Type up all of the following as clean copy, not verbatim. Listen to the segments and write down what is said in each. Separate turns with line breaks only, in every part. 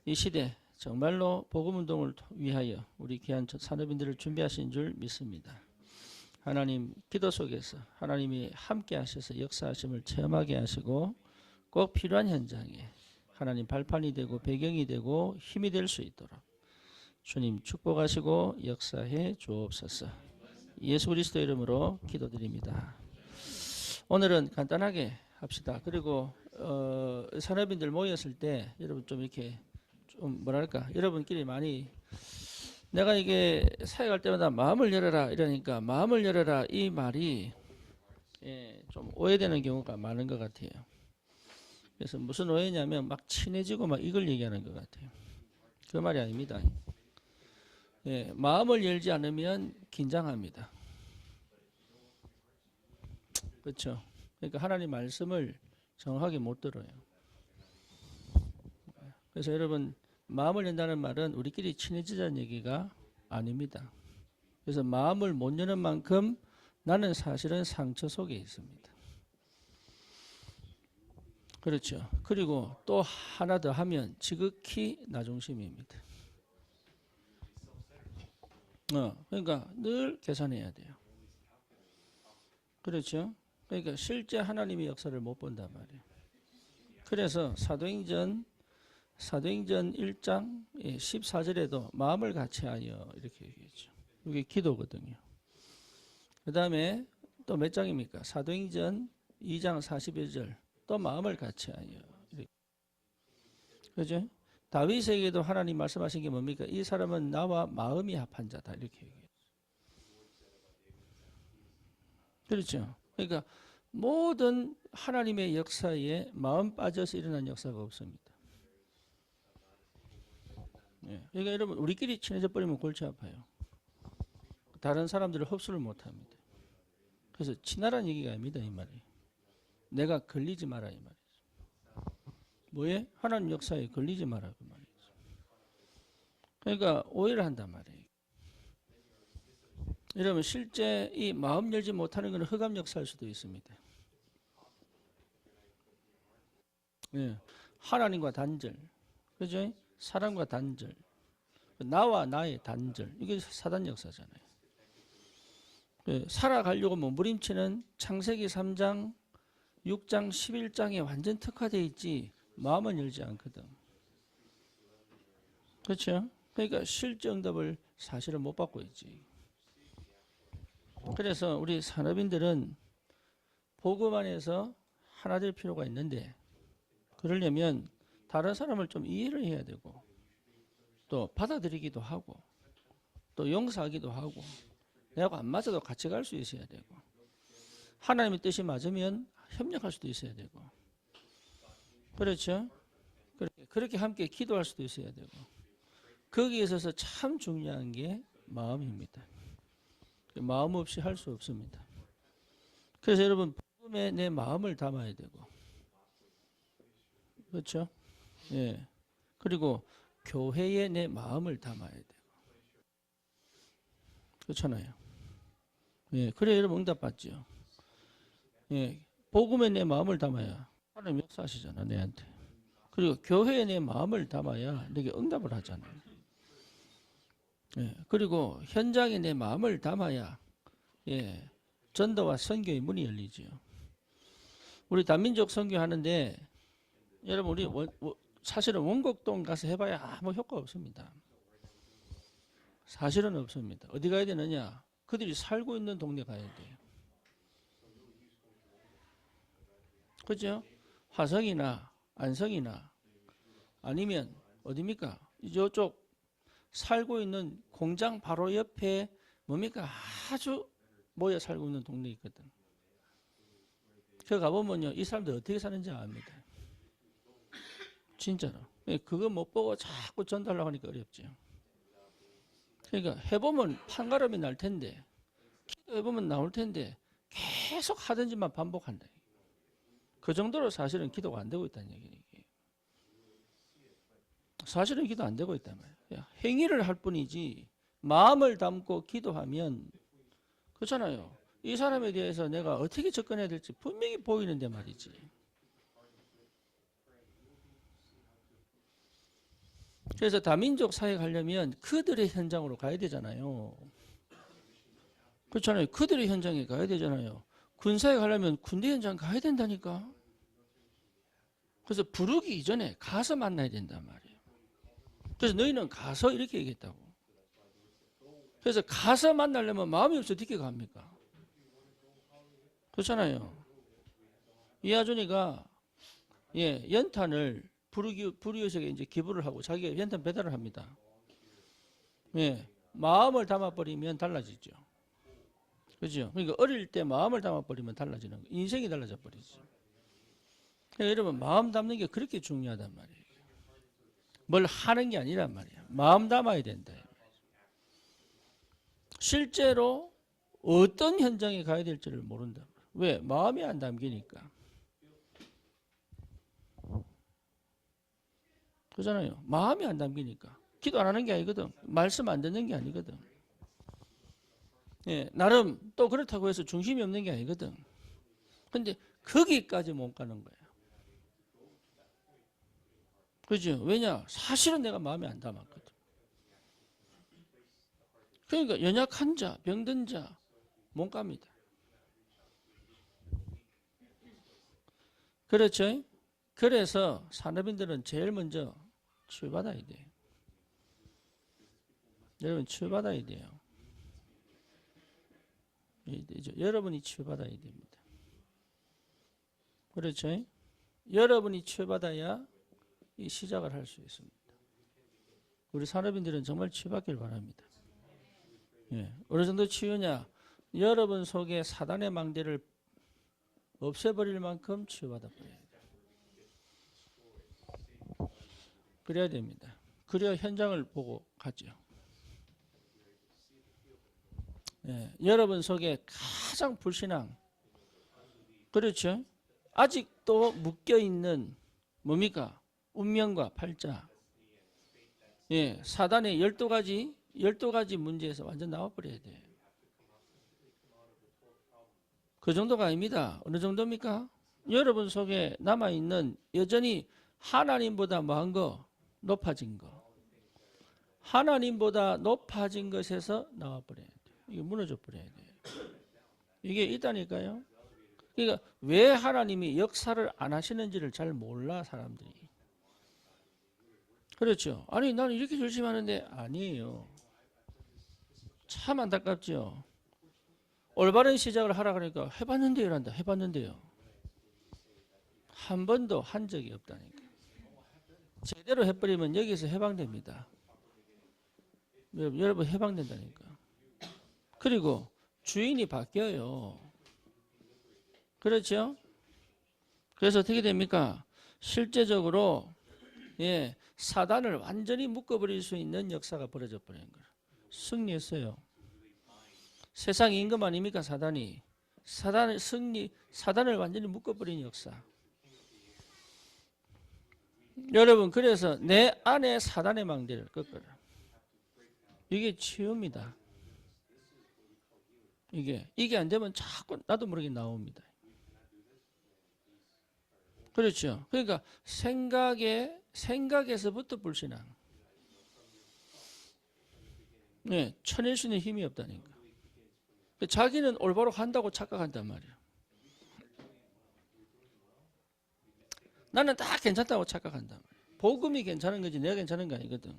이 시대 정말로 복음운동을 위하여 우리 귀한 산업인들을 준비하신 줄 믿습니다. 하나님 기도 속에서 하나님이 함께 하셔서 역사하심을 체험하게 하시고 꼭 필요한 현장에 하나님 발판이 되고 배경이 되고 힘이 될 수 있도록 주님 축복하시고 역사해 주옵소서. 예수 그리스도 이름으로 기도드립니다. 오늘은 간단하게 합시다. 그리고 산업인들 모였을 때 여러분 좀 이렇게 좀 뭐랄까 여러분끼리 많이 내가 이게 사역할 때마다 마음을 열어라 이러니까 마음을 열어라 이 말이 좀 오해되는 경우가 많은 것 같아요. 그래서 무슨 오해냐면 막 친해지고 막 이걸 얘기하는 것 같아요. 그 말이 아닙니다. 마음을 열지 않으면 긴장합니다. 그렇죠? 그러니까 하나님 말씀을 정확하게 못 들어요. 그래서 여러분 마음을 연다는 말은 우리끼리 친해지자는 얘기가 아닙니다. 그래서 마음을 못 여는 만큼 나는 사실은 상처 속에 있습니다. 그렇죠. 그리고 또 하나 더 하면 지극히 나 중심입니다. 그러니까 늘 계산해야 돼요. 그렇죠. 그러니까 실제 하나님의 역사를 못 본단 말이에요. 그래서 사도행전 1장 14절에도 마음을 같이하여 이렇게 얘기했죠. 이게 기도거든요. 그 다음에 또 몇 장입니까? 사도행전 2장 41절 또 마음을 같이하여 이렇게. 그죠? 다윗에게도 하나님 말씀하신 게 뭡니까? 이 사람은 나와 마음이 합한 자다 이렇게 얘기해요. 그렇죠. 그러니까 모든 하나님의 역사에 마음 빠져서 일어난 역사가 없습니다. 그러니까 여러분 우리끼리 친해져 버리면 골치 아파요. 다른 사람들을 흡수를 못합니다. 그래서 친하라는 얘기가 아닙니다. 이 말이. 내가 걸리지 마라 이 말이죠. 뭐에? 하나님 역사에 걸리지 마라 그 말이죠. 그러니까 오해를 한단 말이에요. 여러분 실제 이 마음 열지 못하는 것은 흑암 역사일 수도 있습니다. 하나님과 단절, 그죠? 사람과 단절, 나와 나의 단절, 이게 사단 역사잖아요. 살아가려고 몸부림치는 창세기 3장, 6장, 11장에 완전 특화되어 있지 마음은 열지 않거든. 그렇죠? 그러니까 실제 응답을 사실은 못 받고 있지. 그래서 우리 산업인들은 복음 안에서 하나 될 필요가 있는데 그러려면 다른 사람을 좀 이해를 해야 되고 또 받아들이기도 하고 또 용서하기도 하고 내가 안 맞아도 같이 갈 수 있어야 되고 하나님의 뜻이 맞으면 협력할 수도 있어야 되고 그렇죠? 그렇게 함께 기도할 수도 있어야 되고 거기에 있어서 참 중요한 게 마음입니다. 마음 없이 할 수 없습니다. 그래서 여러분 복음에 내 마음을 담아야 되고 그렇죠? 예. 그리고 교회에 내 마음을 담아야 되고 그렇잖아요. 예. 그래 여러분 응답받죠. 예. 복음에 내 마음을 담아야 하나님 역사하시잖아 내한테. 그리고 교회에 내 마음을 담아야 내게 응답을 하잖아요. 예. 그리고 현장에 내 마음을 담아야 전도와 선교의 문이 열리죠. 우리 단민족 선교하는데 여러분 우리 사실은 원곡동 가서 해봐야 아무 효과 없습니다. 사실은 없습니다. 어디 가야 되느냐? 그들이 살고 있는 동네 가야 돼요. 그죠? 화성이나 안성이나 아니면 어디입니까? 이쪽 살고 있는 공장 바로 옆에 뭡니까? 아주 모여 살고 있는 동네 있거든. 그 가보면요, 이 사람들 어떻게 사는지 압니다. 진짜로. 그거 못 보고 자꾸 전달하려고 하니까 어렵죠. 그러니까 해보면 판가름이 날 텐데, 기도해보면 나올 텐데, 계속 하던 짓만 반복한다. 그 정도로 사실은 기도가 안 되고 있다는 얘기예요. 사실은 기도 안 되고 있단 말이에요. 행위를 할 뿐이지, 마음을 담고 기도하면, 그렇잖아요. 이 사람에 대해서 내가 어떻게 접근해야 될지 분명히 보이는데 말이지. 그래서 다민족 사회 가려면 그들의 현장으로 가야 되잖아요. 그렇잖아요. 그들의 현장에 가야 되잖아요. 군사에 가려면 군대 현장 가야 된다니까. 그래서 부르기 이전에 가서 만나야 된단 말이에요. 그래서 너희는 가서 이렇게 얘기했다고. 그래서 가서 만나려면 마음이 없어 어떻게 갑니까? 그렇잖아요. 이하준이가 연탄을 불의식에 이제 기부를 하고 자기가 연탄 배달을 합니다. 마음을 담아버리면 달라지죠. 그죠? 그러니까 어릴 때 마음을 담아버리면 달라지는 거예요. 인생이 달라져 버리죠. 그러니까 여러분 마음 담는 게 그렇게 중요하단 말이에요. 뭘 하는 게 아니란 말이에요. 마음 담아야 된다. 실제로 어떤 현장에 가야 될지를 모른다. 왜? 마음이 안 담기니까. 그렇잖아요. 마음이 안 담기니까. 기도 안 하는 게 아니거든. 말씀 안 듣는 게 아니거든. 나름 또 그렇다고 해서 중심이 없는 게 아니거든. 근데 거기까지 못 가는 거야. 그죠? 왜냐? 사실은 내가 마음에 안 담았거든. 그러니까 연약한 자, 병든 자 못 갑니다. 그렇죠? 그래서 산업인들은 제일 먼저 치유받아야 돼요. 여러분 치유받아야 돼요. 여러분이 치유받아야 됩니다. 그렇죠? 여러분이 치유받아야 이 시작을 할 수 있습니다. 우리 산업인들은 정말 치유받길 바랍니다. 어느 정도 치유냐? 여러분 속에 사단의 망대를 없애버릴 만큼 치유받아 버려야 돼요. 그래야 됩니다. 그래야 현장을 보고 가죠. 여러분 속에 가장 불신앙, 그렇죠? 아직도 묶여있는 뭡니까? 운명과 팔자. 사단의 12가지 문제에서 완전 나와버려야 돼요. 그 정도가 아닙니다. 어느 정도입니까? 여러분 속에 남아있는 여전히 하나님보다 뭐한 거? 높아진 거. 하나님보다 높아진 것에서 나와버려야 돼요. 이게 무너져 버려야 돼요. 이게 있다니까요. 그러니까 왜 하나님이 역사를 안 하시는지를 잘 몰라 사람들이. 그렇죠. 아니 나는 이렇게 열심히 하는데 아니에요. 참 안타깝죠. 올바른 시작을 하라 그러니까 해봤는데요 이란다. 해봤는데요. 한 번도 한 적이 없다니까. 제대로 해버리면 여기서 해방됩니다. 여러분 해방된다니까. 그리고 주인이 바뀌어요. 그렇죠? 그래서 어떻게 됩니까? 실제적으로 사단을 완전히 묶어버릴 수 있는 역사가 벌어져 버린 거예요. 승리했어요. 세상 임금 아닙니까 사단이? 사단을 완전히 묶어버린 역사. 여러분 그래서 내 안에 사단의 망대를 꺾어라. 이게 치유입니다. 이게 안 되면 자꾸 나도 모르게 나옵니다. 그렇죠. 그러니까 생각에서부터 불신앙. 쳐낼 수 있는 힘이 없다니까. 자기는 올바로 한다고 착각한단 말이야. 나는 다 괜찮다고 착각한단 말이야. 복음이 괜찮은 거지 내가 괜찮은 거 아니거든.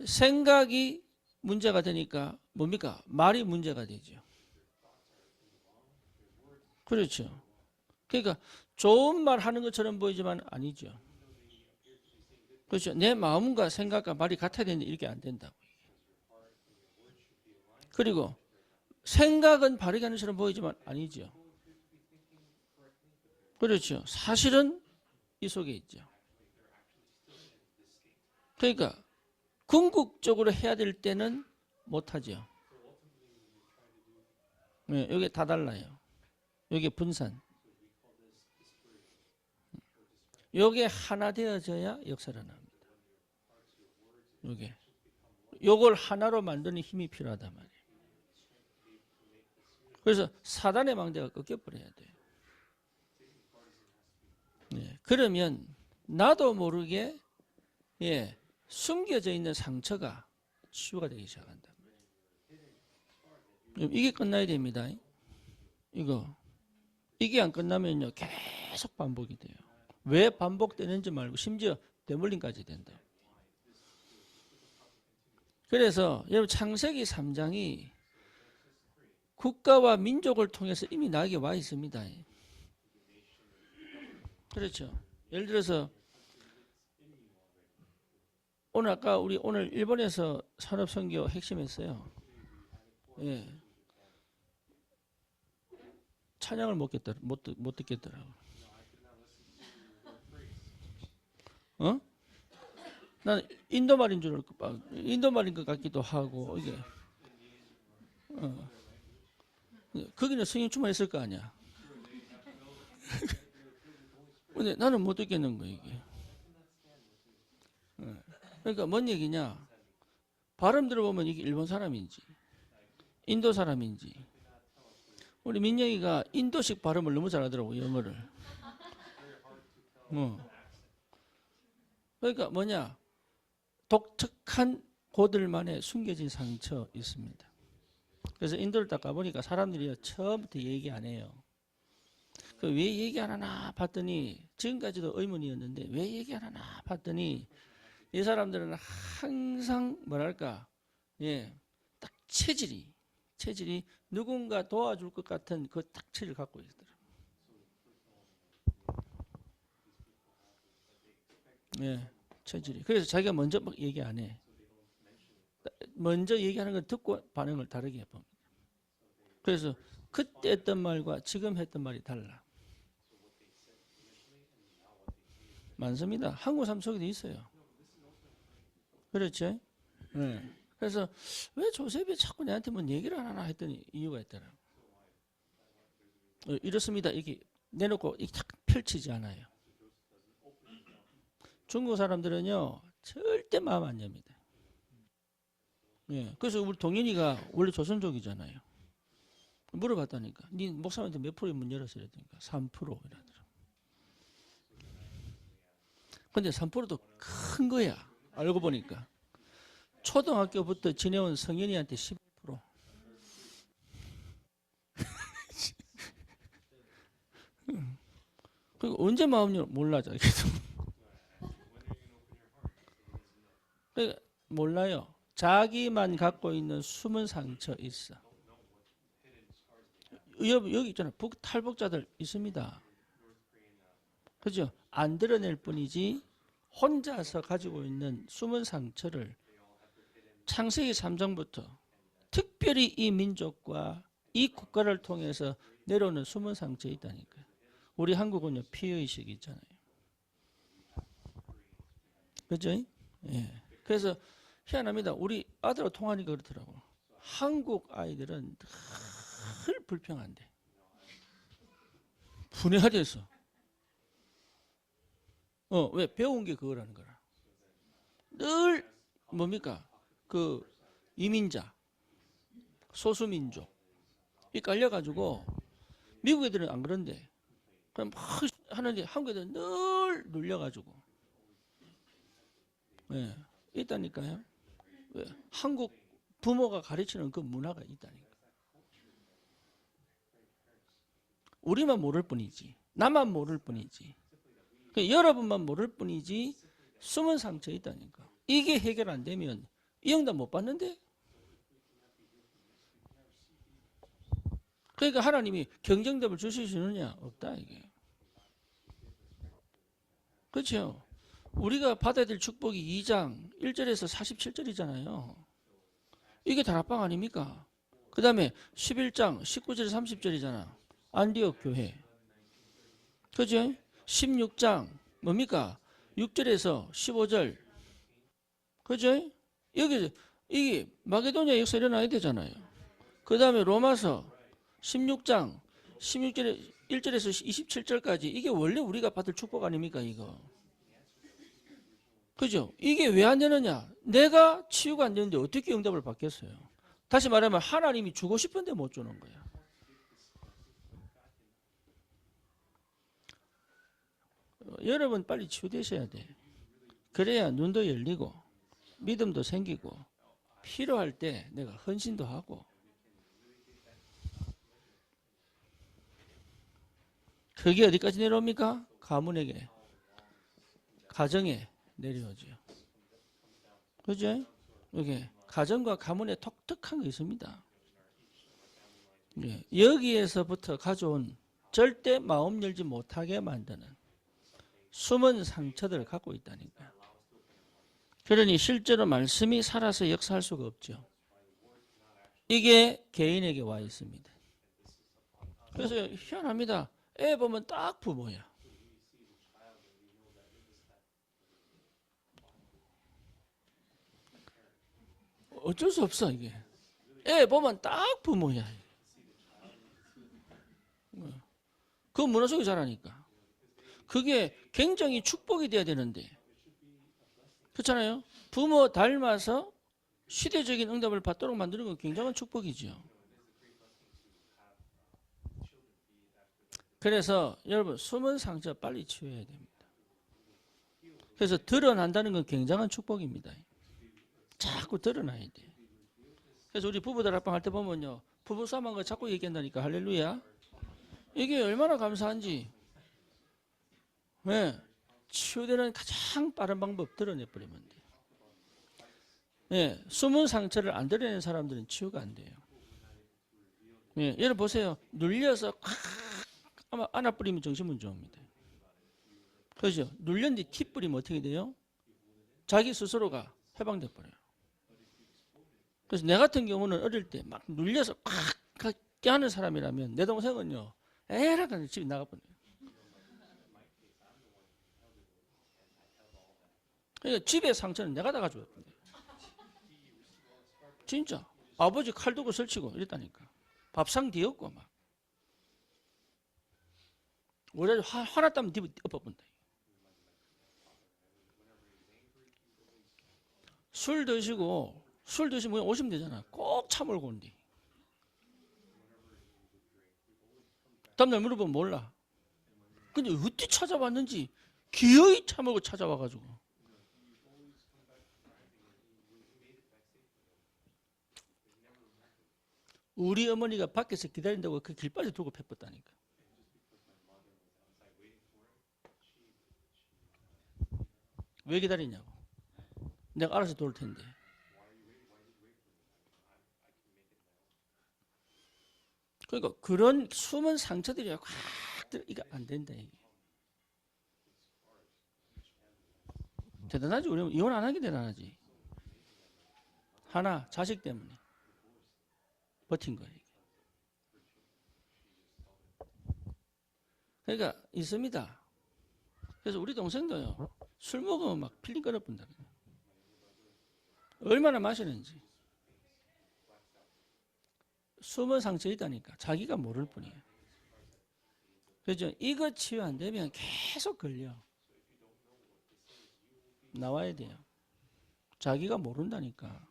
생각이 문제가 되니까 뭡니까? 말이 문제가 되죠. 그렇죠. 그러니까 좋은 말 하는 것처럼 보이지만 아니죠. 그렇죠. 내 마음과 생각과 말이 같아야 되는데 이렇게 안 된다고. 그리고 생각은 바르게 하는 것처럼 보이지만 아니죠. 그렇죠. 사실은 이 속에 있죠. 그러니까 궁극적으로 해야 될 때는 못하죠. 여기 다 달라요. 여기 분산. 요게 하나 되어져야 역사를 합니다. 요걸 하나로 만드는 힘이 필요하단 말이에요. 그래서 사단의 망대가 꺾여버려야 돼요. 그러면 나도 모르게 숨겨져 있는 상처가 치유가 되기 시작한다. 이게 끝나야 됩니다. 이게 안 끝나면요 계속 반복이 돼요. 왜 반복되는지 말고 심지어 대물림까지 된다. 그래서 여러분 창세기 3장이 국가와 민족을 통해서 이미 나에게 와 있습니다. 그렇죠. 예를 들어서 아까 우리 오늘 일본에서 산업선교 핵심했어요. 예. 찬양을 못 듣겠더라고. 난 인도 말인 줄 알고, 인도 말인 것 같기도 하고, 이게. 거기는 성령 충만했을 거 아니야. 근데 나는 못 듣겠는 거야, 이게. 그러니까 뭔 얘기냐. 발음 들어보면 이게 일본 사람인지, 인도 사람인지. 우리 민영이가 인도식 발음을 너무 잘하더라고, 영어를. 그러니까 뭐냐. 독특한 고들만의 숨겨진 상처 있습니다. 그래서 인도를 딱 가보니까 사람들이 처음부터 얘기 안 해요. 왜 얘기 안 하나 봤더니 지금까지도 의문이었는데 왜 얘기 안 하나 봤더니 이 사람들은 항상 뭐랄까 딱 체질이 누군가 도와줄 것 같은 그 딱 체질을 갖고 있더라고요. 체질이. 그래서 자기가 먼저 막 얘기 안 해. 먼저 얘기하는 걸 듣고 반응을 다르게 해봅니다. 그래서 그때 했던 말과 지금 했던 말이 달라. 많습니다. 한국 삶 속에도 있어요. 그렇죠? 그래서 왜 조셉이 자꾸 내한테 뭔 얘기를 안 하나 했더니 이유가 있더라고요. 이렇습니다. 이게 내놓고 이게 탁 펼치지 않아요. 중국 사람들은요 절대 마음 안 엽니다. 그래서 우리 동현이가 원래 조선족이잖아요. 물어봤다니까. 네 목사님한테 몇 프로의 문 열었어? 이랬더니까 3% 이러더라고. 근데 3%도 큰 거야. 알고 보니까. 초등학교부터 지내온 성현이한테 10%. 그리고 언제 마음 열어? 몰라, 자기도. 그러니까 몰라요. 자기만 갖고 있는 숨은 상처 있어. 여기 있잖아. 탈북자들 있습니다. 그죠? 안 드러낼 뿐이지 혼자서 가지고 있는 숨은 상처를 창세기 3장부터 특별히 이 민족과 이 국가를 통해서 내려오는 숨은 상처 있다니까요. 우리 한국은요 피해의식이 있잖아요. 그죠? 그래서 희한합니다. 우리 아들하고 통화하니까 그렇더라고. 한국 아이들은 늘 불평한대. 분해하돼서. 왜? 배운 게 그거라는 거라. 늘 뭡니까? 그 이민자, 소수민족 이 깔려가지고 미국 애들은 안 그런데 그냥 막 하는데 한국 애들은 늘 눌려가지고 있다니까요. 왜? 한국 부모가 가르치는 그 문화가 있다니까. 우리만 모를 뿐이지. 나만 모를 뿐이지. 여러분만 모를 뿐이지 숨은 상처 있다니까. 이게 해결 안 되면 이 응답 못 받는데? 그러니까 하나님이 경쟁답을 주시느냐? 없다 이게. 그렇죠? 우리가 받아야 될 축복이 2장 1절에서 47절이잖아요. 이게 다락방 아닙니까? 그 다음에 11장 19절 30절이잖아. 안디옥 교회. 그죠? 16장 뭡니까? 6절에서 15절. 그죠? 여기 이게 마게도니아 역사 일어나야 되잖아요. 그 다음에 로마서 16장 16절에 1절에서 27절까지 이게 원래 우리가 받을 축복 아닙니까 이거? 그죠? 이게 왜 안 되느냐? 내가 치유가 안 되는데 어떻게 응답을 받겠어요? 다시 말하면 하나님이 주고 싶은데 못 주는 거야. 여러분 빨리 치유되셔야 돼. 그래야 눈도 열리고 믿음도 생기고 필요할 때 내가 헌신도 하고 그게 어디까지 내려옵니까? 가문에게, 가정에 내려오죠. 그죠? 이게 가정과 가문에 독특한 게 있습니다. 여기에서부터 가져온 절대 마음 열지 못하게 만드는 숨은 상처들을 갖고 있다니까. 그러니 실제로 말씀이 살아서 역사할 수가 없죠. 이게 개인에게 와 있습니다. 그래서 희한합니다. 애 보면 딱 부모야. 어쩔 수 없어 이게. 애 보면 딱 부모야. 그 문화 속에 자라니까. 그게 굉장히 축복이 돼야 되는데 그렇잖아요. 부모 닮아서 시대적인 응답을 받도록 만드는 건 굉장한 축복이죠. 그래서 여러분 숨은 상처 빨리 치유해야 됩니다. 그래서 드러난다는 건 굉장한 축복입니다. 자꾸 드러나야 돼. 그래서 우리 부부들 합방 할 때 보면요. 부부싸움한 거 자꾸 얘기한다니까. 할렐루야. 이게 얼마나 감사한지. 네. 치유되는 가장 빠른 방법 드러내버리면 돼. 네. 숨은 상처를 안 드러내는 사람들은 치유가 안 돼요. 네. 여러분 보세요. 눌려서 아마 안아버리면 정신문제 옵니다. 그렇죠? 눌렸는데 티 뿌리면 어떻게 돼요? 자기 스스로가 해방돼 버려요. 그래서 내 같은 경우는 어릴 때 막 눌려서 팍 깨하는 사람이라면 내 동생은요. 에라가 집에 나가버려요. 그러니까 집에 상처는 내가 다 가져왔거든요. 진짜. 아버지 칼 두고 설치고 이랬다니까. 밥상 뒤엎고 막. 우리 화났다면 뒤에 엎어본다. 술 드시면 오시면 되잖아. 꼭 차 몰고 온디. 다음날 물어보면 몰라. 근데 어떻게 찾아왔는지 기어이 차 몰고 찾아와가지고. 우리 어머니가 밖에서 기다린다고 그 길바지 두고 패뻤다니까. 왜 기다리냐고. 내가 알아서 돌 텐데. 그러니까 그런 숨은 상처들이 확 이거 안 된다 이게. 대단하지. 우리 이혼 안 하기 대단하지. 하나 자식 때문에 버틴 거예요. 그러니까 있습니다. 그래서 우리 동생도요. 술 먹으면 막 필링 끊어본다. 얼마나 마시는지. 숨은 상처 있다니까. 자기가 모를 뿐이에요. 그죠? 이거 치유 안 되면 계속 걸려. 나와야 돼요. 자기가 모른다니까.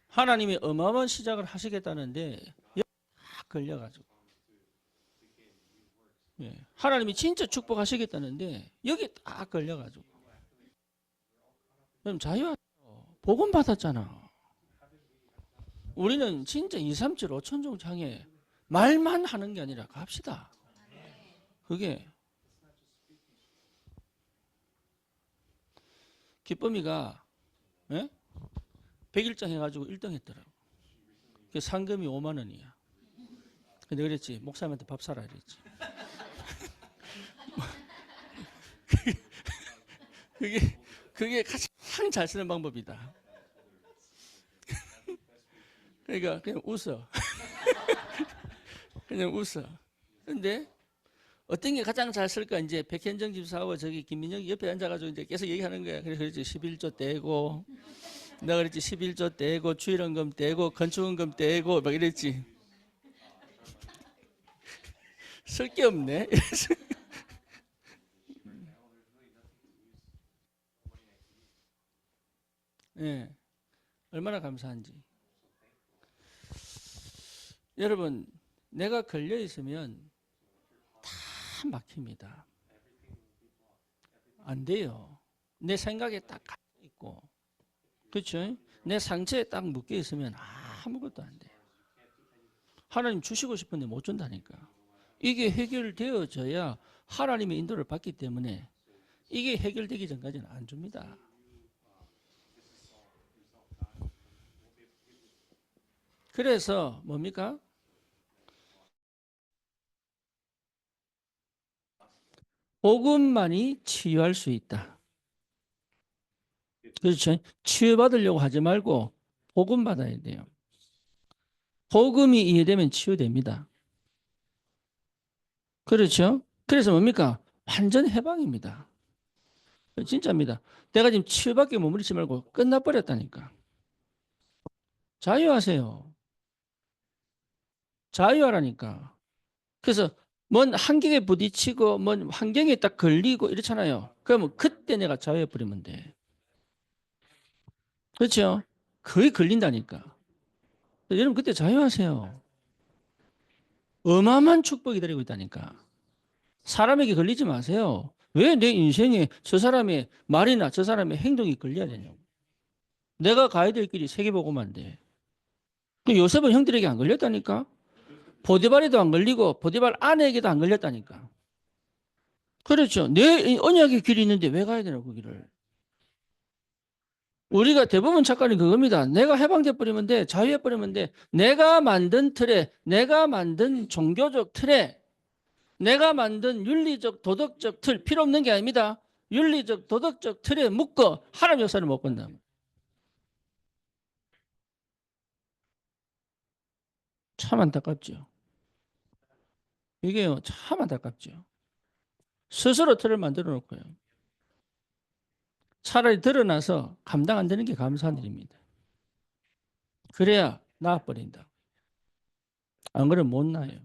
하나님이 어마어마한 시작을 하시겠다는데 딱 걸려가지고. 예. 하나님이 진짜 축복하시겠다는데 여기 딱 걸려가지고. 그럼 자유하죠. 복음 받았잖아. 우리는 진짜 2, 3, 7, 5천 종 향해 말만 하는 게 아니라 갑시다. 그게 기쁨이가 100일장 해가지고 1등 했더라고. 상금이 5만 원이야. 근데 그랬지 목사님한테 밥 사라 그랬지. 그게 가장 잘 쓰는 방법이다. 그러니까 그냥 웃어. 그냥 웃어. 근데 어떤 게 가장 잘 쓸까 이제 백현정 집사하고 저기 김민영이 옆에 앉아가지고 이제 계속 얘기하는 거야. 그래서 그랬지 11조 떼고 내가 그랬지 11조 떼고 주일원금 떼고 건축원금 떼고 막 이랬지. 쓸 게 없네. 예, 얼마나 감사한지. 여러분, 내가 걸려 있으면 다 막힙니다. 안 돼요. 내 생각에 딱 있고, 그렇죠? 내 상처에 딱 묶여 있으면 아무것도 안 돼. 하나님 주시고 싶은데 못 준다니까. 이게 해결되어져야 하나님의 인도를 받기 때문에 이게 해결되기 전까지는 안 줍니다. 그래서 뭡니까? 복음만이 치유할 수 있다. 그렇죠? 치유받으려고 하지 말고 복음 받아야 돼요. 복음이 이해되면 치유됩니다. 그렇죠? 그래서 뭡니까? 완전 해방입니다. 진짜입니다. 내가 지금 치유밖에 머무르지 말고 끝나버렸다니까. 자유하세요. 자유하라니까. 그래서 뭔 한계에 부딪히고 뭔 환경에 딱 걸리고 이렇잖아요. 그러면 그때 내가 자유해버리면 돼. 그렇죠? 거의 걸린다니까. 여러분 그때 자유하세요. 어마어마한 축복이 기다리고 있다니까. 사람에게 걸리지 마세요. 왜 내 인생에 저 사람의 말이나 저 사람의 행동이 걸려야 되냐고. 내가 가야 될 길이 세계복음화인데. 그 요셉은 형들에게 안 걸렸다니까. 보디발에도 안 걸리고 보디발 아내에게도 안 걸렸다니까. 그렇죠. 내 언약의 길이 있는데 왜 가야 되나 그 길을. 우리가 대부분 착각이 그겁니다. 내가 해방돼 버리면 돼. 자유해 버리면 돼. 내가 만든 틀에, 내가 만든 종교적 틀에, 내가 만든 윤리적 도덕적 틀 필요 없는 게 아닙니다. 윤리적 도덕적 틀에 묶어 하나님 역사를 못 본다. 참 안타깝죠. 이게요, 참 안타깝죠. 스스로 틀을 만들어 놓고요. 차라리 드러나서 감당 안 되는 게 감사한 일입니다. 그래야 나아버린다. 안 그러면 못 나요.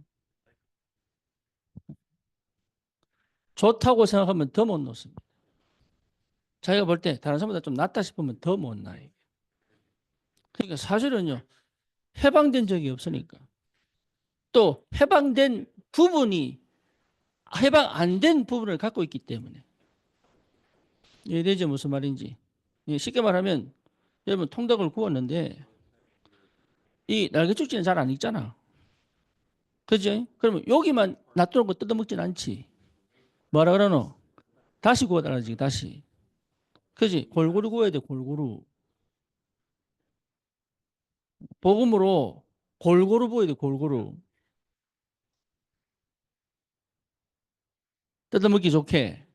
좋다고 생각하면 더 못 놓습니다. 자기가 볼 때 다른 사람보다 좀 낫다 싶으면 더 못 나요. 그러니까 사실은요, 해방된 적이 없으니까. 또 해방된 부분이 해방 안 된 부분을 갖고 있기 때문에. 이해되죠? 무슨 말인지. 쉽게 말하면 여러분 통닭을 구웠는데 이 날개죽지는 잘 안 익잖아. 그지? 그러면 여기만 놔두고 뜯어먹진 않지. 뭐라 그러노? 다시 구워달라지, 다시. 그지? 골고루 구워야 돼, 골고루. 복음으로 골고루 구워야 돼, 골고루. 뜯어먹기 좋게.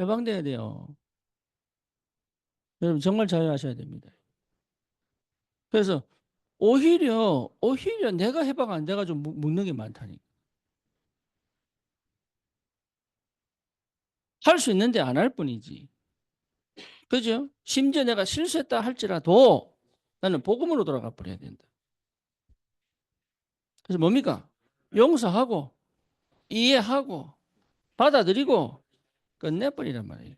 해방돼야 돼요. 여러분 정말 자유하셔야 됩니다. 그래서 오히려 내가 해방 안 돼가지고 묻는 게 많다니까. 할 수 있는데 안 할 뿐이지. 그죠? 심지어 내가 실수했다 할지라도 나는 복음으로 돌아가 버려야 된다. 그래서 뭡니까? 용서하고 이해하고 받아들이고 끝내버리란 말이에요.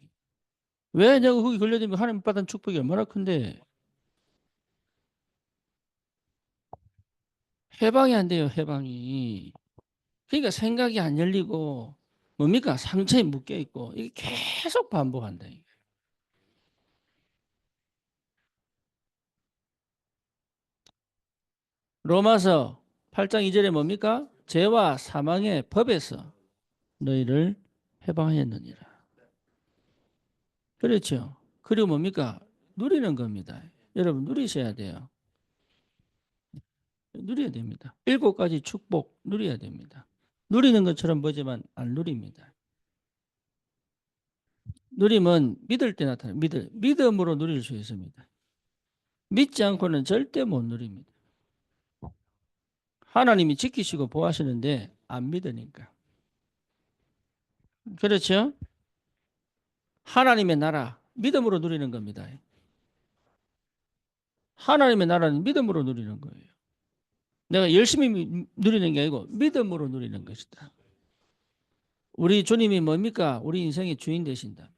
왜 내가 거기 걸려들면 하나님 받은 축복이 얼마나 큰데 해방이 안 돼요. 해방이. 그러니까 생각이 안 열리고 뭡니까? 상처에 묶여 있고 이게 계속 반복한다. 로마서 8장 2절에 뭡니까? 죄와 사망의 법에서 너희를 해방하였느니라. 그렇죠. 그리고 뭡니까? 누리는 겁니다. 여러분 누리셔야 돼요. 누려야 됩니다. 7가지 축복 누려야 됩니다. 누리는 것처럼 보지만 안 누립니다. 누림은 믿을 때 나타나요. 믿음으로 누릴 수 있습니다. 믿지 않고는 절대 못 누립니다. 하나님이 지키시고 보호하시는데 안 믿으니까. 그렇죠? 하나님의 나라 믿음으로 누리는 겁니다. 하나님의 나라는 믿음으로 누리는 거예요. 내가 열심히 누리는 게 아니고 믿음으로 누리는 것이다. 우리 주님이 뭡니까? 우리 인생의 주인 되신다.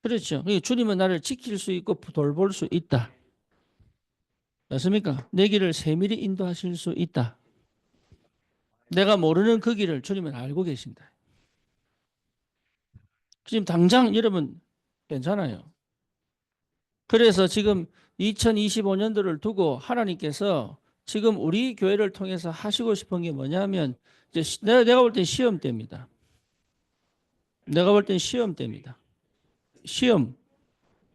그렇죠. 주님은 나를 지킬 수 있고 돌볼 수 있다. 맞습니까? 내 길을 세밀히 인도하실 수 있다. 내가 모르는 그 길을 주님은 알고 계신다. 지금 당장 여러분 괜찮아요. 그래서 지금 2025년도를 두고 하나님께서 지금 우리 교회를 통해서 하시고 싶은 게 뭐냐면 이제 내가 볼 땐 시험 때입니다. 내가 볼 땐 시험 때입니다. 시험.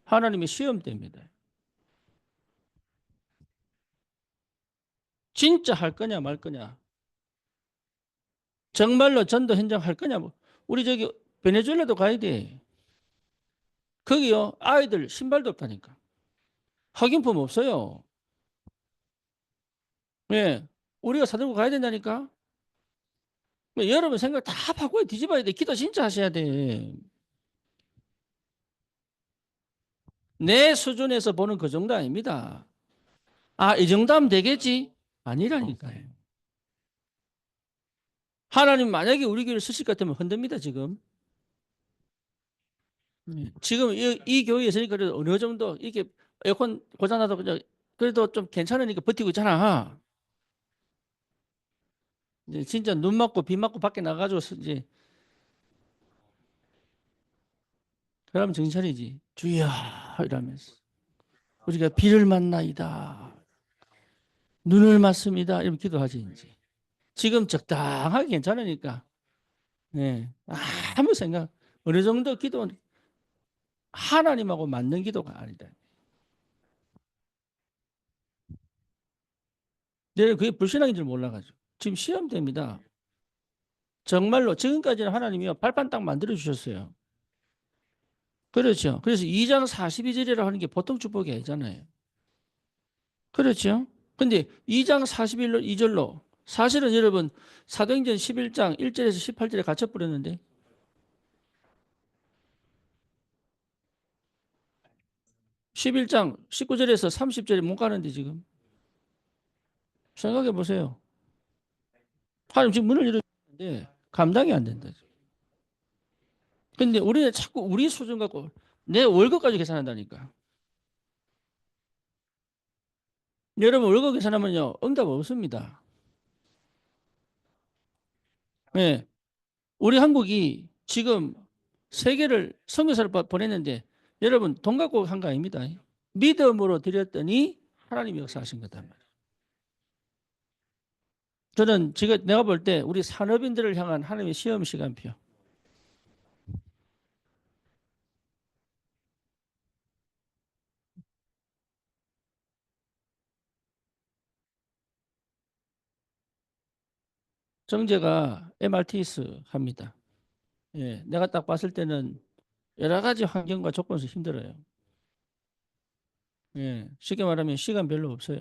하나님의 시험 때입니다. 진짜 할 거냐 말 거냐. 정말로 전도 현장 할 거냐. 우리 저기 베네수엘라도 가야 돼. 거기요 아이들 신발도 없다니까. 학용품 없어요. 예, 우리가 사들고 가야 된다니까. 여러분 생각 다 바꿔 뒤집어야 돼. 기도 진짜 하셔야 돼. 내 수준에서 보는 그 정도 아닙니다. 아, 이 정도 하면 되겠지? 아니라니까요. 하나님 만약에 우리 교회를 쓰실 것 같으면 흔듭니다, 지금. 지금 이 교회에 있으니까 그래도 어느 정도 이게 에어컨 고장나도 그냥 그래도 좀 괜찮으니까 버티고 있잖아. 이제 진짜 눈 맞고 비 맞고 밖에 나가지고 이제 그러면 정신 차리지. 주여 이러면서 우리가 비를 맞나이다. 눈을 맞습니다. 이러면 기도하지 이제. 지금 적당하게 괜찮으니까. 네. 아무 생각 어느 정도 기도 하나님하고 맞는 기도가 아니다. 내가 그게 불신앙인 줄 몰라가지고 지금 시험됩니다. 정말로 지금까지는 하나님이 발판 딱 만들어 주셨어요. 그렇죠. 그래서 2장 42절이라고 하는 게 보통 축복이 아니잖아요. 그렇죠. 근데 2장 41로 2절로 사실은 여러분 사도행전 11장 1절에서 18절에 갇혀버렸는데 11장 19절에서 30절에 못 가는데 지금 생각해 보세요. 하나님 지금 문을 열어주는데 감당이 안 된다. 근데 우리는 자꾸 우리 수준 갖고 내 월급까지 계산한다니까. 여러분 월급 계산하면요 응답 없습니다. 네. 우리 한국이 지금 세계를 선교사를 보냈는데 여러분 돈 갖고 한 거 아닙니다. 믿음으로 드렸더니 하나님이 역사하신 거단 말이에요. 저는 지금 내가 볼 때 우리 산업인들을 향한 하나님의 시험 시간표. 정제가 MRTS 합니다. 예, 내가 딱 봤을 때는 여러 가지 환경과 조건에서 힘들어요. 예, 쉽게 말하면 시간 별로 없어요.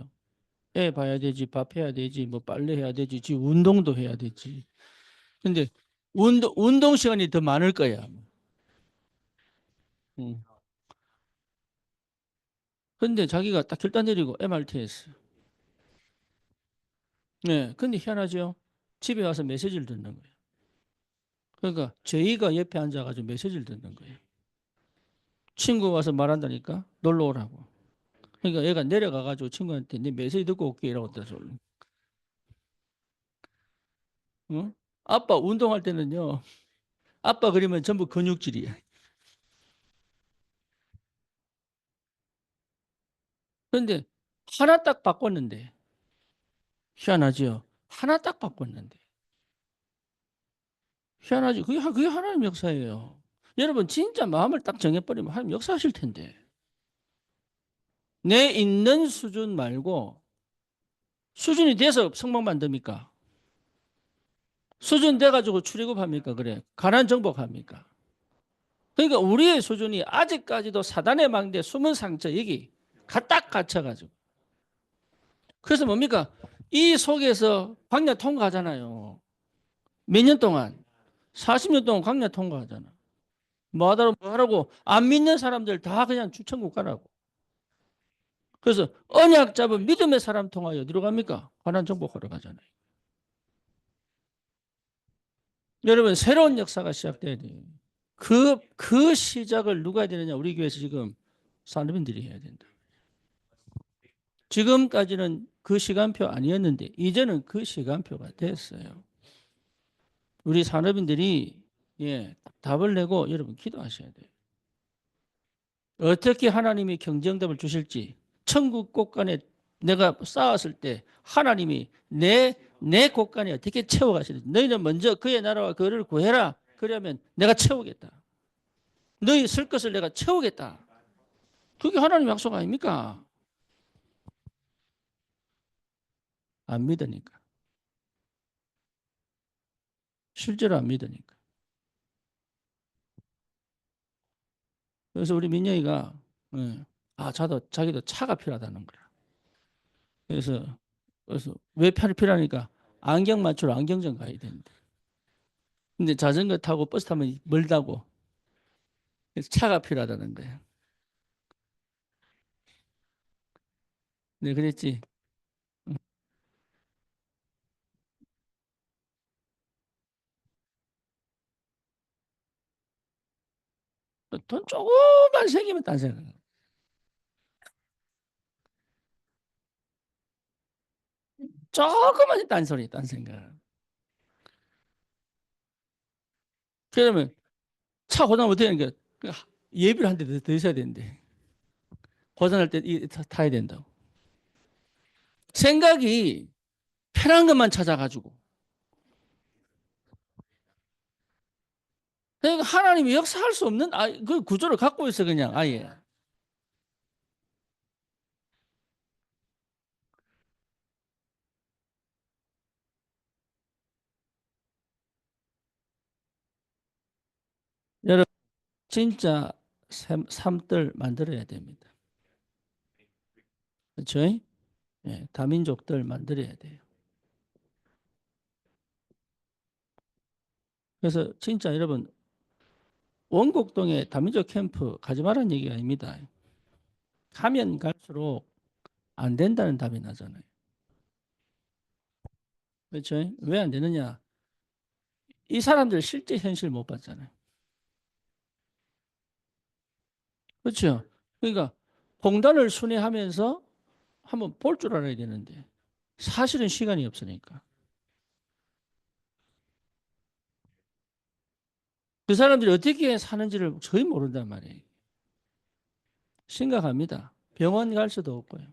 애 봐야 되지, 밥 해야 되지, 뭐 빨래 해야 되지, 지 운동도 해야 되지. 근데 운동 시간이 더 많을 거야. 음. 근데 자기가 딱 결단 내리고 MRTS. 네, 근데 희한하죠. 집에 와서 메시지를 듣는 거예요. 그러니까 저희가 옆에 앉아가지고 메시지를 듣는 거예요. 친구 와서 말한다니까 놀러 오라고. 그러니까 얘가 내려가가지고 친구한테 내 메시지 듣고 올게 이라고 떠서. 어? 아빠 운동할 때는요. 아빠 그리면 전부 근육질이야. 그런데 하나 딱 바꿨는데 희한하지요. 하나 딱 바꿨는데 희한하지. 그게 하나님 역사예요. 여러분 진짜 마음을 딱 정해버리면 하나님 역사하실 텐데 내 있는 수준 말고 수준이 돼서 성막 만듭니까? 수준 돼가지고 출애굽합니까? 그래. 가난 정복합니까? 그러니까 우리의 수준이 아직까지도 사단의 망대 숨은 상처 여기 딱 갇혀가지고. 그래서 뭡니까? 이 속에서 광야 통과하잖아요. 몇 년 동안? 40년 동안 광야 통과하잖아. 뭐 하라고? 안 믿는 사람들 다 그냥 주천국 가라고. 그래서 언약 잡은 믿음의 사람 통하여 어디로 갑니까? 가난 정복하러 가잖아요. 여러분 새로운 역사가 시작돼야 돼요. 그 시작을 누가 해야 되느냐? 우리 교회에서 지금 산업인들이 해야 된다. 지금까지는 그 시간표 아니었는데 이제는 그 시간표가 됐어요. 우리 산업인들이 예, 답을 내고 여러분 기도하셔야 돼요. 어떻게 하나님이 경정답을 주실지 천국 곳간에 내가 쌓았을 때 하나님이 내 곳간에 어떻게 채워가시는지 너희는 먼저 그의 나라와 그를 구해라. 그러면 내가 채우겠다. 너희 쓸 것을 내가 채우겠다. 그게 하나님 약속 아닙니까? 안 믿으니까. 실제로 안 믿으니까. 그래서 우리 민영이가 예, 자기도 차가 필요하다는 거야. 그래서 왜 차를 필요하니까 안경 맞추러 안경점 가야 되는데. 근데 자전거 타고 버스 타면 멀다고. 그래서 차가 필요하다는 거야. 네, 그랬지. 돈 조금만 생기면 딴 생각. 조금만 딴 소리, 딴 생각. 그러면 차 고장 어떻게 하는 게 예비를 한 대 더 있어야 되는데. 고장날 때 타야 된다고. 생각이 편한 것만 찾아가지고. 그러니까 하나님이 역사할 수 없는 그 구조를 갖고 있어 그냥 아예. 여러분 진짜 삶들 만들어야 됩니다. 그렇죠? 예, 다민족들 만들어야 돼요. 그래서 진짜 여러분 원곡동에 다민족 캠프 가지 말라는 얘기가 아닙니다. 가면 갈수록 안 된다는 답이 나잖아요. 그렇죠? 왜 안 되느냐? 이 사람들 실제 현실 못 봤잖아요. 그렇죠? 그러니까 공단을 순회하면서 한번 볼 줄 알아야 되는데 사실은 시간이 없으니까. 그 사람들이 어떻게 사는지를 거의 모른단 말이에요. 심각합니다. 병원 갈 수도 없고요.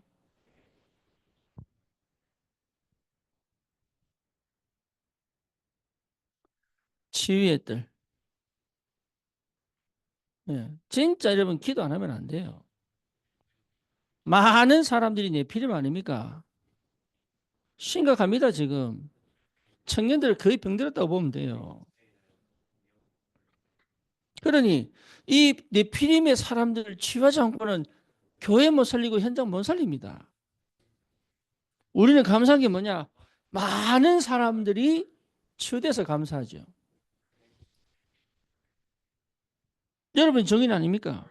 치유의 뜰. 예. 진짜 여러분 기도 안 하면 안 돼요. 많은 사람들이 내 필요 아닙니까? 심각합니다, 지금. 청년들 거의 병들었다고 보면 돼요. 그러니 이 네피림의 사람들을 치유하지 않고는 교회 못 살리고 현장 못 살립니다. 우리는 감사한 게 뭐냐? 많은 사람들이 치유돼서 감사하죠. 여러분 정인 아닙니까?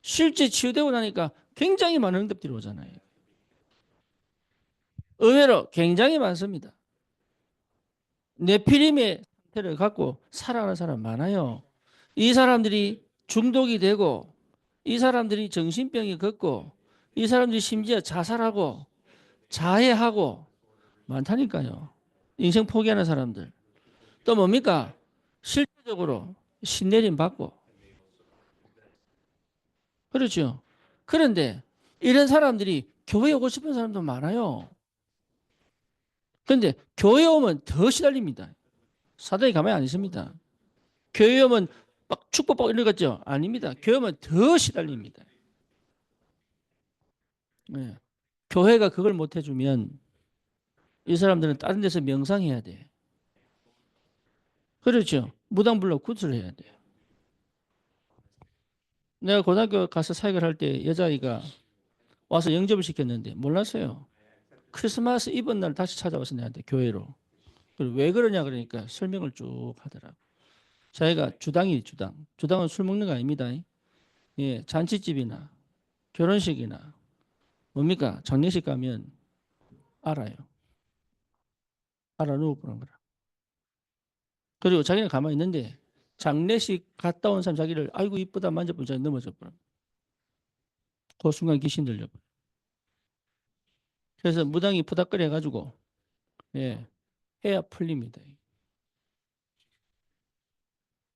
실제 치유되고 나니까 굉장히 많은 응답들이 오잖아요. 의외로 굉장히 많습니다. 네피림의 상태를 갖고 살아가는 사람 많아요. 이 사람들이 중독이 되고 이 사람들이 정신병이 걷고 이 사람들이 심지어 자살하고 자해하고 많다니까요. 인생 포기하는 사람들. 또 뭡니까? 실질적으로 신내림 받고. 그렇죠. 그런데 이런 사람들이 교회 오고 싶은 사람도 많아요. 그런데 교회 오면 더 시달립니다. 사단이 가만히 안 있습니다. 교회 오면 막 축복받고 이러겠죠? 아닙니다. 교회 오면 더 시달립니다. 네. 교회가 그걸 못 해주면 이 사람들은 다른 데서 명상해야 돼. 그렇죠. 무당불로 구슬 해야 돼요. 내가 고등학교 가서 사역을 할 때 여자아이가 와서 영접을 시켰는데 몰랐어요. 크리스마스 이브 날 다시 찾아와서 내한테 교회로. 그리고 왜 그러냐 그러니까 설명을 쭉 하더라고. 자기가 주당이 주당. 주당은 술 먹는 거 아닙니다. 예, 잔치집이나 결혼식이나 뭡니까? 장례식 가면 알아요. 알아누워 보는 거라. 그리고 자기는 가만히 있는데 장례식 갔다 온 사람 자기를 아이고 이쁘다 만져보면 자기 넘어져 버려. 그 순간 귀신 들려. 그래서 무당이 푸닥거려 해가지고 예, 해야 풀립니다.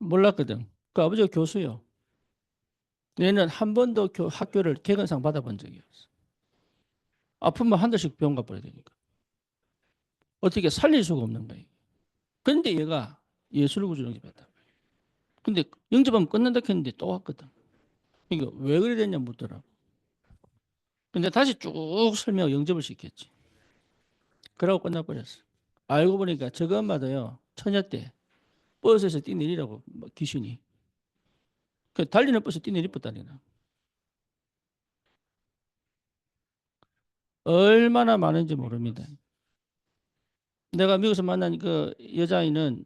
몰랐거든. 그 아버지가 교수요. 얘는 한 번도 학교를 개근상 받아본 적이 없어. 아프면 한 달씩 병원 가버려야 되니까. 어떻게 살릴 수가 없는 거예요. 근데 얘가 예술구조 영접했다. 근데 영접하면 끝난다 했는데 또 왔거든. 그러니까 왜 그래 됐냐 묻더라고. 근데 다시 쭉 설명하고 영접을 시켰지. 그러고 끝나버렸어. 알고 보니까 저거 엄마도요. 처녀 때 버스에서 뛰내리라고 귀신이. 그 달리는 버스 뛰내리었다니까. 얼마나 많은지 모릅니다. 내가 미국에서 만난 그 여자아이는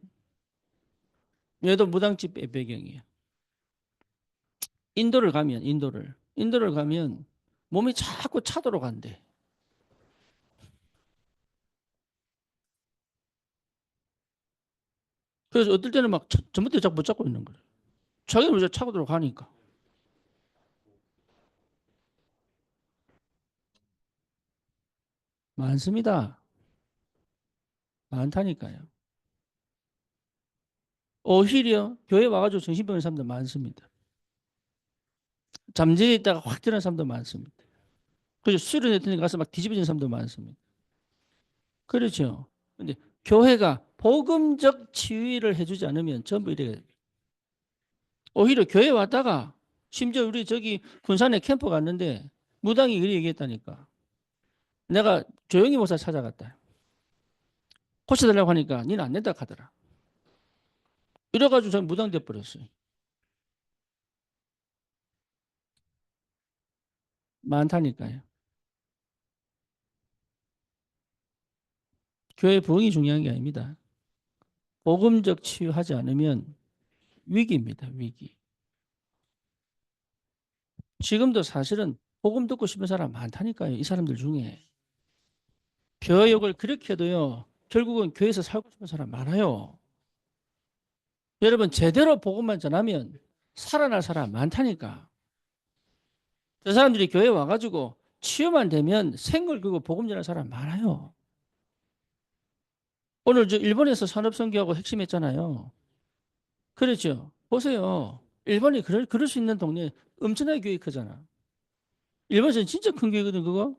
얘도 무당집 배경이에요. 인도를 가면 몸이 자꾸 차도로 간대. 그래서 어떨 때는 막 전봇대 자꾸 붙잡고 있는 거예요. 자기는 왜 차고 들어가니까. 많습니다. 많다니까요. 오히려 교회 와가지고 정신병원 사람들 많습니다. 잠재에 있다가 확 드는 사람도 많습니다. 그래서 수련회에 가서 막 뒤집어진 사람도 많습니다. 그렇죠. 근데 교회가 복음적 치유를 해주지 않으면 전부 이래요. 오히려 교회 왔다가 심지어 우리 저기 군산에 캠프 갔는데 무당이 그렇게 얘기했다니까. 내가 조용히 목사 찾아갔다. 고쳐달라고 하니까 니는 안 된다 하더라. 이래가지고 저 무당 돼버렸어요. 많다니까요. 교회 부흥이 중요한 게 아닙니다. 복음적 치유하지 않으면 위기입니다. 위기. 지금도 사실은 복음 듣고 싶은 사람 많다니까요. 이 사람들 중에. 교역을 그렇게 해도요. 결국은 교회에서 살고 싶은 사람 많아요. 여러분 제대로 복음만 전하면 살아날 사람 많다니까. 저 사람들이 교회 와가지고 치유만 되면 생걸 그고 복음 전할 사람 많아요. 오늘 저 일본에서 산업선교하고 핵심했잖아요. 그렇죠. 보세요. 일본이 그럴 수 있는 동네 엄청나게 교회 크잖아. 일본에서는 진짜 큰 교회거든, 그거.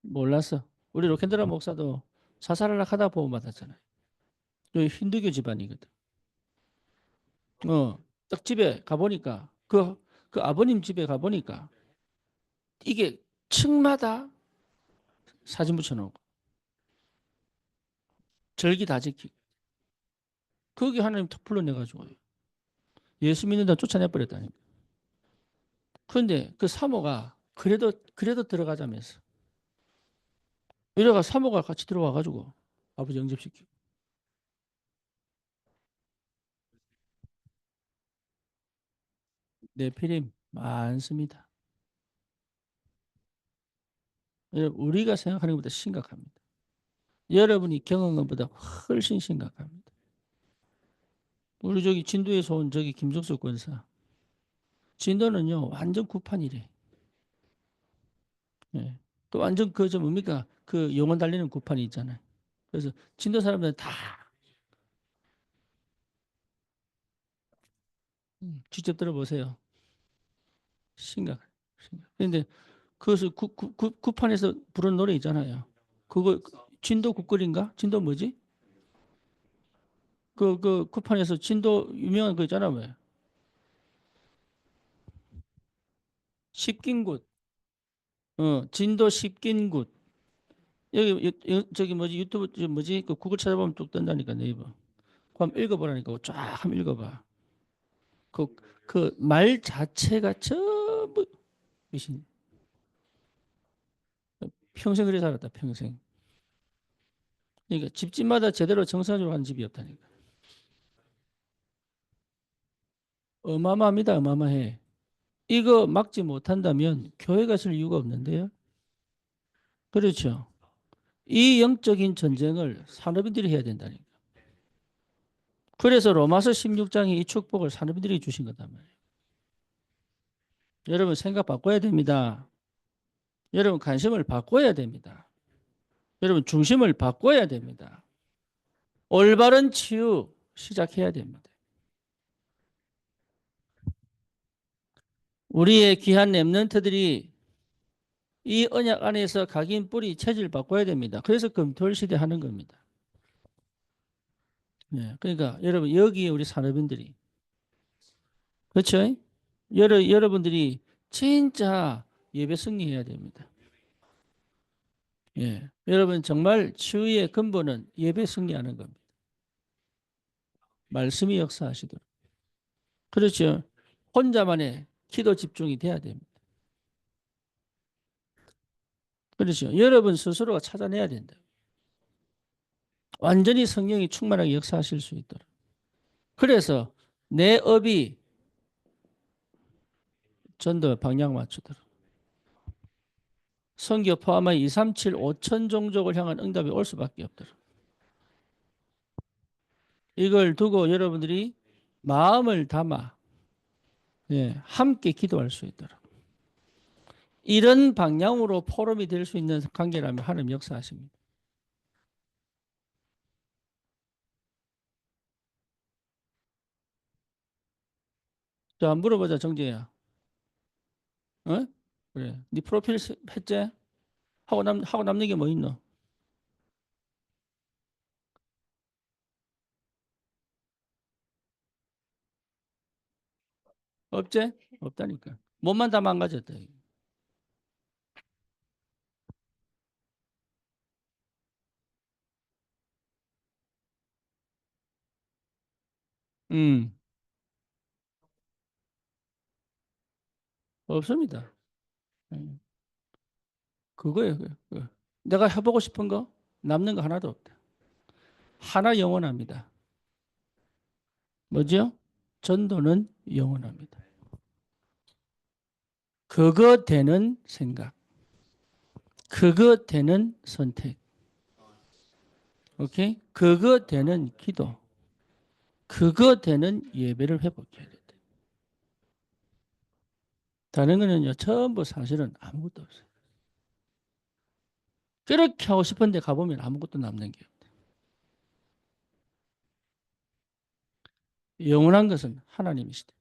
몰랐어. 우리 로켄드라 목사도 사살하려 하다 보험 받았잖아요. 여기 힌두교 집안이거든. 딱 집에 가보니까, 그 아버님 집에 가보니까, 이게 층마다 사진 붙여놓고, 절기 다 지키고, 거기 하나님 탁 불러내가지고, 예수 믿는다 쫓아내버렸다니까. 그런데 그 사모가, 그래도 들어가자면서. 이래가 사모가 같이 들어와가지고, 아버지 영접시키고. 네피림 많습니다. 우리가 생각하는 것보다 심각합니다. 여러분이 경험한 것보다 훨씬 심각합니다. 우리 저기 진도에서 온 저기 김종석 권사. 진도는요, 완전 구판이래. 예. 그 완전 저 뭡니까? 그 영혼 달리는 구판이 있잖아요. 그래서 진도 사람들 다 직접 들어보세요. 심각. 심각. 그런데 그것을 구판에서 부른 노래 있잖아요. 그거 진도 국거리인가? 진도 뭐지? 그 구판에서 진도 유명한 거 있잖아 왜? 십긴굿. 진도 십긴굿. 여기 저기 뭐지 유튜브 뭐지 그 구글 찾아보면 뚝 뜬다니까 네이버. 그 한번 읽어보라니까 쫙 한번 읽어봐. 그 말 자체가 전부 미신. 평생 그래 살았다 평생. 그러니까 집집마다 제대로 정상적으로 하는 집이 없다니까. 어마어마합니다 어마어마해. 이거 막지 못한다면 교회가 쓸 이유가 없는데요. 그렇죠. 이 영적인 전쟁을 산업인들이 해야 된다니까. 그래서 로마서 16장이 이 축복을 산업인들이 주신 거단 말이에요. 여러분 생각 바꿔야 됩니다. 여러분 관심을 바꿔야 됩니다. 여러분 중심을 바꿔야 됩니다. 올바른 치유 시작해야 됩니다. 우리의 귀한 렘넌트들이 이 언약 안에서 각인 뿌리 체질 바꿔야 됩니다. 그래서 금토일 시대 하는 겁니다. 네, 그러니까 여러분 여기 우리 산업인들이 그렇죠? 여러분들이 진짜 예배 승리해야 됩니다. 예, 여러분 정말 치유의 근본은 예배 승리하는 겁니다. 말씀이 역사하시도록. 그렇죠. 혼자만의 기도 집중이 돼야 됩니다. 그렇죠. 여러분 스스로가 찾아내야 된다. 완전히 성령이 충만하게 역사하실 수 있도록. 그래서 내 업이 전도 방향 맞추도록. 선교 포함한 2, 3, 7, 5천 종족을 향한 응답이 올 수밖에 없도록. 이걸 두고 여러분들이 마음을 담아 함께 기도할 수 있도록. 이런 방향으로 포럼이 될 수 있는 관계라면 하나님 역사하십니다. 자, 물어보자, 정재야. 어? 그래. 네 프로필 했지? 하고 남는 게 뭐 있노? 없지? 없다니까. 몸만 다 망가졌다. 음, 없습니다. 음, 그거예요. 그거. 내가 해보고 싶은 거 남는 거 하나도 없다. 하나 영원합니다. 뭐죠? 전도는 영원합니다. 그거 되는 생각, 그거 되는 선택, 오케이? 그거 되는 기도, 그거 되는 예배를 회복해야 돼. 다른 거는요, 전부 사실은 아무것도 없어요. 그렇게 하고 싶은데 가보면 아무것도 남는 게 없다. 영원한 것은 하나님이시다.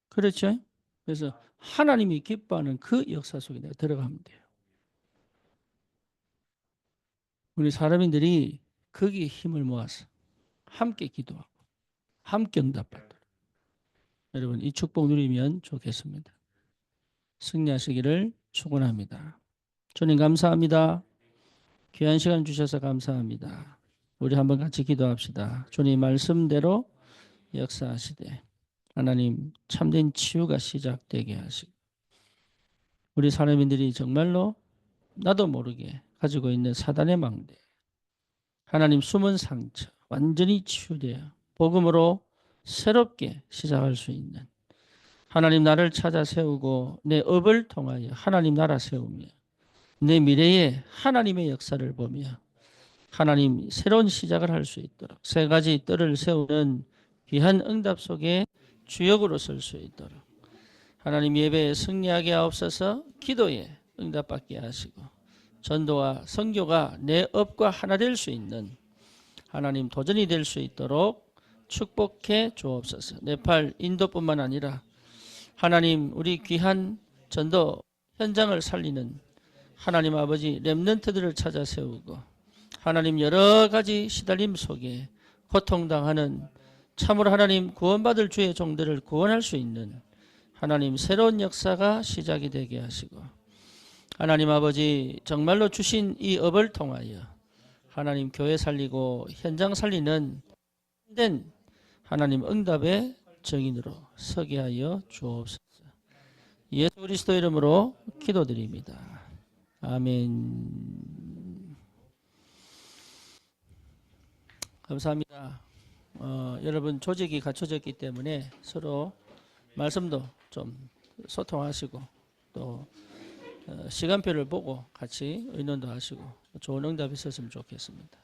그렇죠? 그래서 하나님이 기뻐하는 그 역사 속에 내가 들어가면 돼요. 우리 사람인들이 거기에 힘을 모아서 함께 기도하고 함께 응답받도록. 여러분 이 축복 누리면 좋겠습니다. 승리하시기를 축원합니다. 주님 감사합니다. 귀한 시간 주셔서 감사합니다. 우리 한번 같이 기도합시다. 주님 말씀대로 역사하시되 하나님 참된 치유가 시작되게 하시고 우리 사람인들이 정말로 나도 모르게 가지고 있는 사단의 망대 하나님 숨은 상처 완전히 치유되어 복음으로 새롭게 시작할 수 있는 하나님 나를 찾아 세우고 내 업을 통하여 하나님 나라 세우며 내 미래에 하나님의 역사를 보며 하나님 새로운 시작을 할 수 있도록 세 가지 뜰을 세우는 귀한 응답 속에 주역으로 설 수 있도록 하나님 예배에 승리하게 하옵소서. 기도에 응답받게 하시고 전도와 선교가 내 업과 하나 될 수 있는 하나님 도전이 될 수 있도록 축복해 주옵소서. 네팔 인도뿐만 아니라 하나님 우리 귀한 전도 현장을 살리는 하나님 아버지 렘넌트들을 찾아 세우고 하나님 여러 가지 시달림 속에 고통당하는 참으로 하나님 구원받을 주의 종들을 구원할 수 있는 하나님 새로운 역사가 시작이 되게 하시고 하나님 아버지 정말로 주신 이 업을 통하여 하나님 교회 살리고 현장 살리는 된 하나님 응답의 증인으로 서게 하여 주옵소서. 예수 그리스도 이름으로 기도드립니다. 아멘. 감사합니다. 여러분 조직이 갖춰졌기 때문에 서로 말씀도 좀 소통하시고 또 시간표를 보고 같이 의논도 하시고 좋은 응답이 있었으면 좋겠습니다.